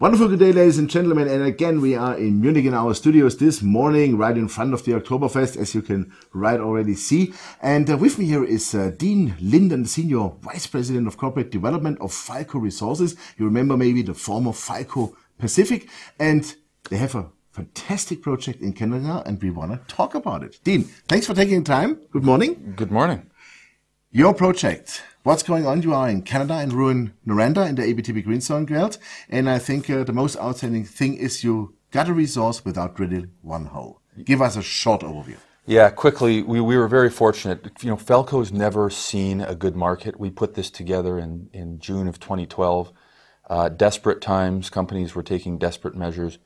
Wonderful good day, ladies and gentlemen, and again we are in Munich in our studios this morning, right in front of the Oktoberfest, as you can right already see. And with me here is Dean Linden, Senior Vice President of Corporate Development of Falco Resources. You remember maybe the former Falco Pacific, and they have a fantastic project in Canada, and we want to talk about it. Dean, thanks for taking the time. Good morning. Good morning. Your project, what's going on? You are in Canada in Ruin Noranda in the ABTB Greenstone Belt, and I think the most outstanding thing is you got a resource without drilling one hole. Give us a short overview. Yeah, quickly, we were very fortunate. You know, Falco's never seen a good market. We put this together in June of 2012. Desperate times, companies were taking desperate measures.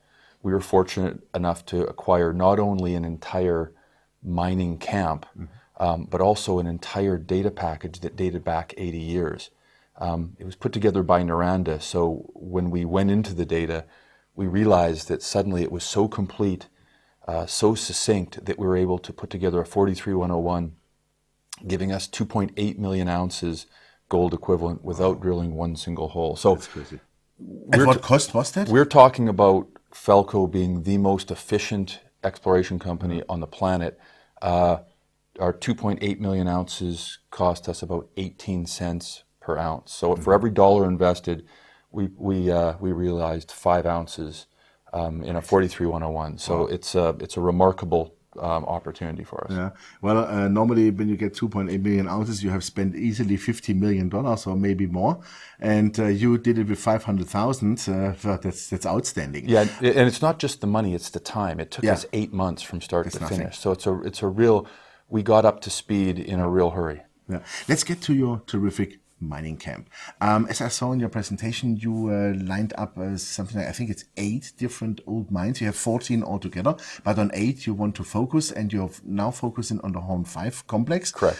We were fortunate enough to acquire not only an entire mining camp, but also an entire data package that dated back 80 years. It was put together by Noranda, so when we went into the data, we realized that suddenly it was so complete, so succinct, that we were able to put together a 43101, giving us 2.8 million ounces gold equivalent without drilling one single hole. So, that's crazy. At what cost was that? We're talking about Falco being the most efficient exploration company on the planet. Our 2.8 million ounces cost us about 18 cents per ounce. So for every dollar invested, we realized 5 ounces in a 43101. So it's a remarkable opportunity for us. Yeah. Well, normally when you get 2.8 million ounces, you have spent easily $50 million or maybe more, and you did it with 500,000. That's outstanding. Yeah, and it's not just the money; it's the time. It took us 8 months from start to finish. So it's a real. We got up to speed in a real hurry. Yeah. Let's get to your terrific mining camp. As I saw in your presentation, you lined up something like, I think it's 8 different old mines. You have 14 altogether, but on 8 you want to focus, and you're now focusing on the Horn 5 complex. Correct.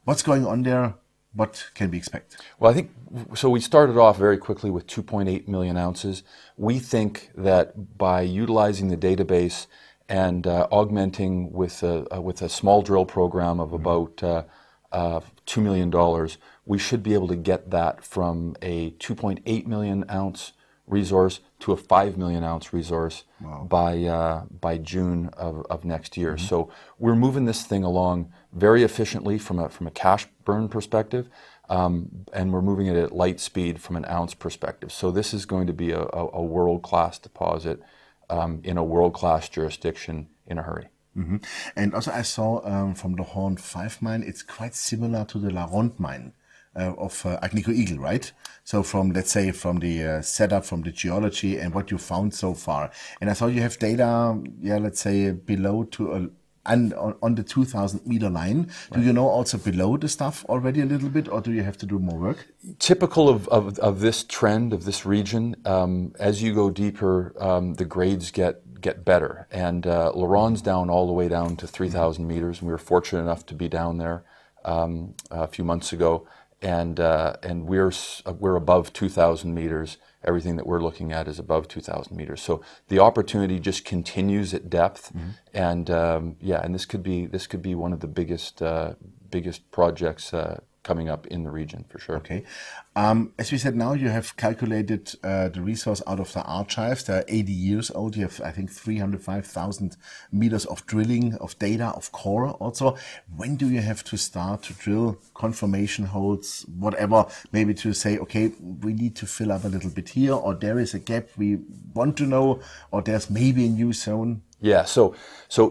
What's going on there? What can we expect? Well, I think, so we started off very quickly with 2.8 million ounces. We think that by utilizing the database and augmenting with a small drill program of about $2 million, we should be able to get that from a 2.8 million ounce resource to a 5 million ounce resource by June of next year. So we're moving this thing along very efficiently from a cash burn perspective, and we're moving it at light speed from an ounce perspective. So this is going to be a world-class deposit in a world-class jurisdiction in a hurry. And also I saw from the Horn 5 mine, it's quite similar to the La Ronde mine of Agnico Eagle, right? So from, let's say, from the setup, from the geology and what you found so far. And I saw you have data, let's say below to and on the 2,000 meter line. Right. Do you know also below the stuff already a little bit, or do you have to do more work? Typical of this trend, of this region, as you go deeper, the grades get better. And La Ronde's down all the way down to 3,000 meters, and we were fortunate enough to be down there a few months ago. And we're above 2,000 meters. Everything that we're looking at is above 2,000 meters. So the opportunity just continues at depth, and and this could be one of the biggest projects coming up in the region for sure. Okay. As we said, now you have calculated the resource out of the archives. They're 80 years old. You have, I think, 305,000 meters of drilling, of data, of core also. When do you have to start to drill confirmation holes, whatever, maybe to say, okay, we need to fill up a little bit here, or there is a gap we want to know, or there's maybe a new zone? Yeah, so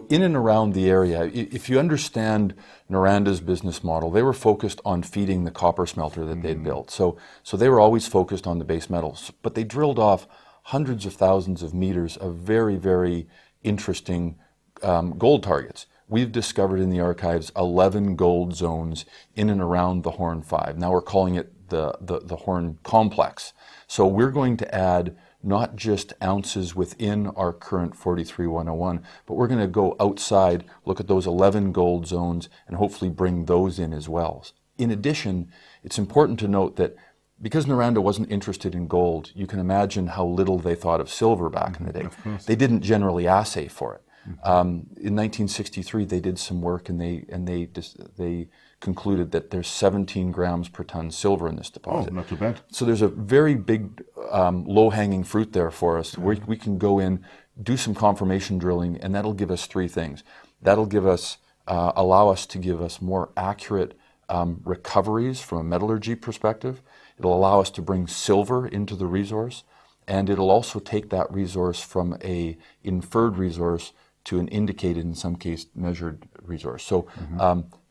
in and around the area, if you understand Noranda's business model, they were focused on feeding the copper smelter that they'd built. So they were always focused on the base metals, but they drilled off hundreds of thousands of meters of very, very interesting gold targets. We've discovered in the archives 11 gold zones in and around the Horn 5. Now we're calling it the Horn Complex. So we're going to add not just ounces within our current 43101, but we're going to go outside, look at those 11 gold zones, and hopefully bring those in as well. In addition, it's important to note that because Noranda wasn't interested in gold, you can imagine how little they thought of silver back in the day. They didn't generally assay for it. In 1963, they did some work, and they concluded that there's 17 grams per ton silver in this deposit. Oh, not too bad. So there's a very big low-hanging fruit there for us. We can go in, do some confirmation drilling, and that'll give us three things. That'll give us, allow us to give us more accurate recoveries from a metallurgy perspective. It'll allow us to bring silver into the resource, and it'll also take that resource from a inferred resource to an indicated, in some case, measured resource. So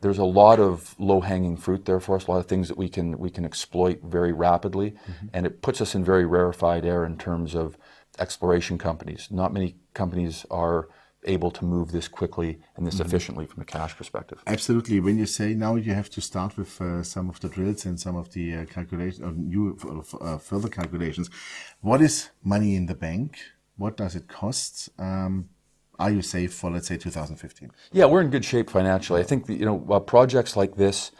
there's a lot of low-hanging fruit there for us, a lot of things that we can exploit very rapidly, and it puts us in very rarefied air in terms of exploration companies. Not many companies are able to move this quickly and this efficiently from a cash perspective. Absolutely. When you say now you have to start with some of the drills and some of the calculations, new further calculations, what is money in the bank? What does it cost? Are you safe for, let's say, 2015? Yeah, we're in good shape financially. I think that, projects like this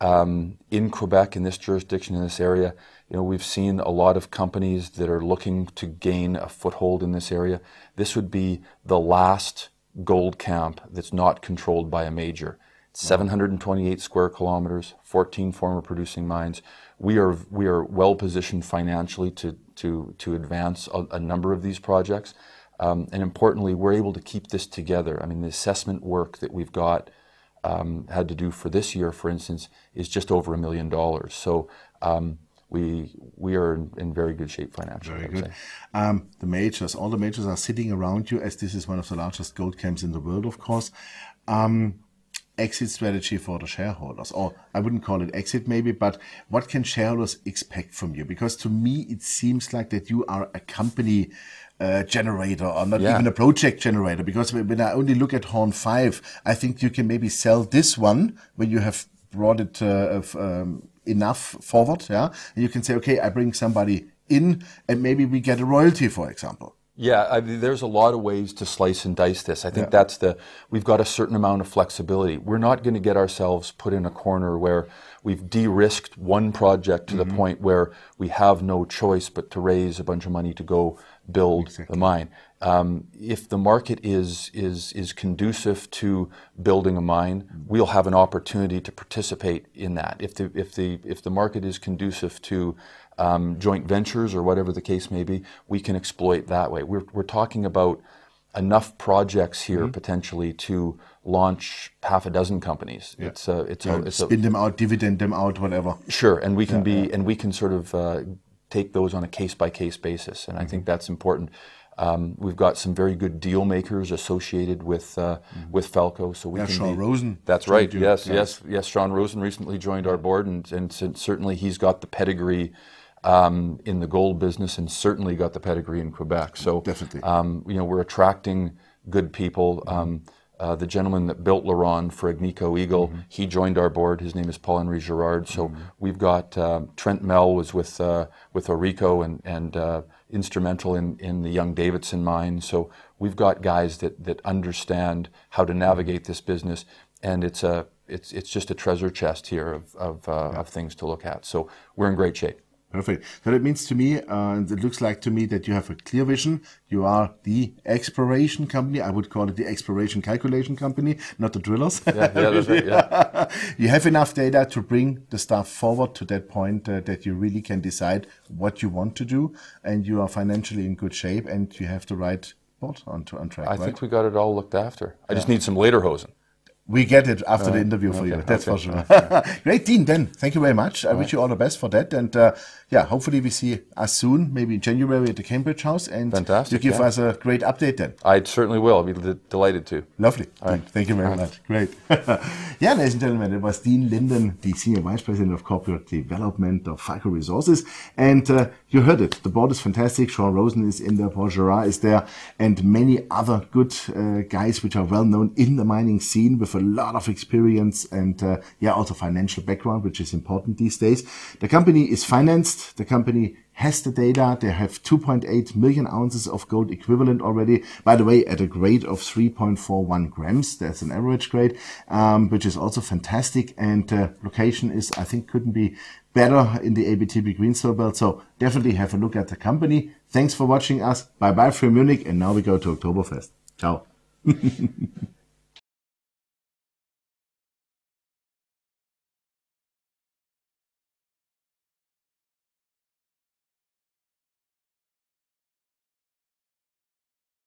in Quebec, in this jurisdiction, in this area, we've seen a lot of companies that are looking to gain a foothold in this area. This would be the last gold camp that's not controlled by a major. 728 square kilometers, 14 former producing mines. We are well positioned financially to advance a number of these projects. And importantly, we're able to keep this together. I mean, the assessment work that we've got had to do for this year, for instance, is just over $1 million. So we are in very good shape financially. Very good. The majors, all the majors are sitting around you, as this is one of the largest gold camps in the world, of course. Exit strategy for the shareholders, or I wouldn't call it exit maybe, but what can shareholders expect from you? Because to me, it seems like that you are a company generator, or not even a project generator, because when I only look at Horn 5, I think you can maybe sell this one when you have brought it enough forward, and you can say, okay, I bring somebody in and maybe we get a royalty, for example. Yeah, there's a lot of ways to slice and dice this. I think we've got a certain amount of flexibility. We're not going to get ourselves put in a corner where we've de-risked one project to the point where we have no choice but to raise a bunch of money to go build the mine. If the market is conducive to building a mine, we'll have an opportunity to participate in that. If the market is conducive to joint ventures or whatever the case may be, we can exploit that way. We're talking about enough projects here potentially to launch half a dozen companies. It's spin them out, dividend them out, whatever. Sure, and we can and we can sort of take those on a case-by-case basis, and I think that's important. We've got some very good deal makers associated with Falco, so we can. Sean Rosen. That's right. Yes. Sean Rosen recently joined our board, and certainly he's got the pedigree in the gold business, and certainly got the pedigree in Quebec. So definitely, we're attracting good people. The gentleman that built LaRonde for Agnico Eagle, he joined our board. His name is Paul-Henri Girard. So we've got Trent Mell was with Orico and instrumental in the Young-Davidson mine. So we've got guys that understand how to navigate this business, and it's just a treasure chest here of things to look at. So we're in great shape. Perfect. So that means to me, it looks like to me that you have a clear vision. You are the exploration company. I would call it the exploration calculation company, not the drillers. Yeah, that's right. Yeah. You have enough data to bring the stuff forward to that point that you really can decide what you want to do, and you are financially in good shape, and you have the right board on track. I think we got it all looked after. I just need some lederhosen. We get it after the interview for you, that's for sure. Great, Dean, then, thank you very much. I wish you all the best for that. And hopefully we see us soon, maybe in January at the Cambridge House. And fantastic, you give us a great update then. I certainly will. I'll be delighted to. Lovely. Dean, thank you very much. Great. Yeah, ladies and gentlemen, it was Dean Linden, the Senior Vice President of Corporate Development of Falco Resources. And you heard it. The board is fantastic. Sean Rosen is in there. Paul Girard is there. And many other good guys which are well known in the mining scene with a lot of experience and also financial background, which is important these days. The company is financed. The company has the data. They have 2.8 million ounces of gold equivalent already, by the way, at a grade of 3.41 grams. That's an average grade, which is also fantastic. And location is, I think, couldn't be better in the ABTB Greenstone Belt. So definitely have a look at the company. Thanks for watching us. Bye-bye from Munich. And now we go to Oktoberfest. Ciao.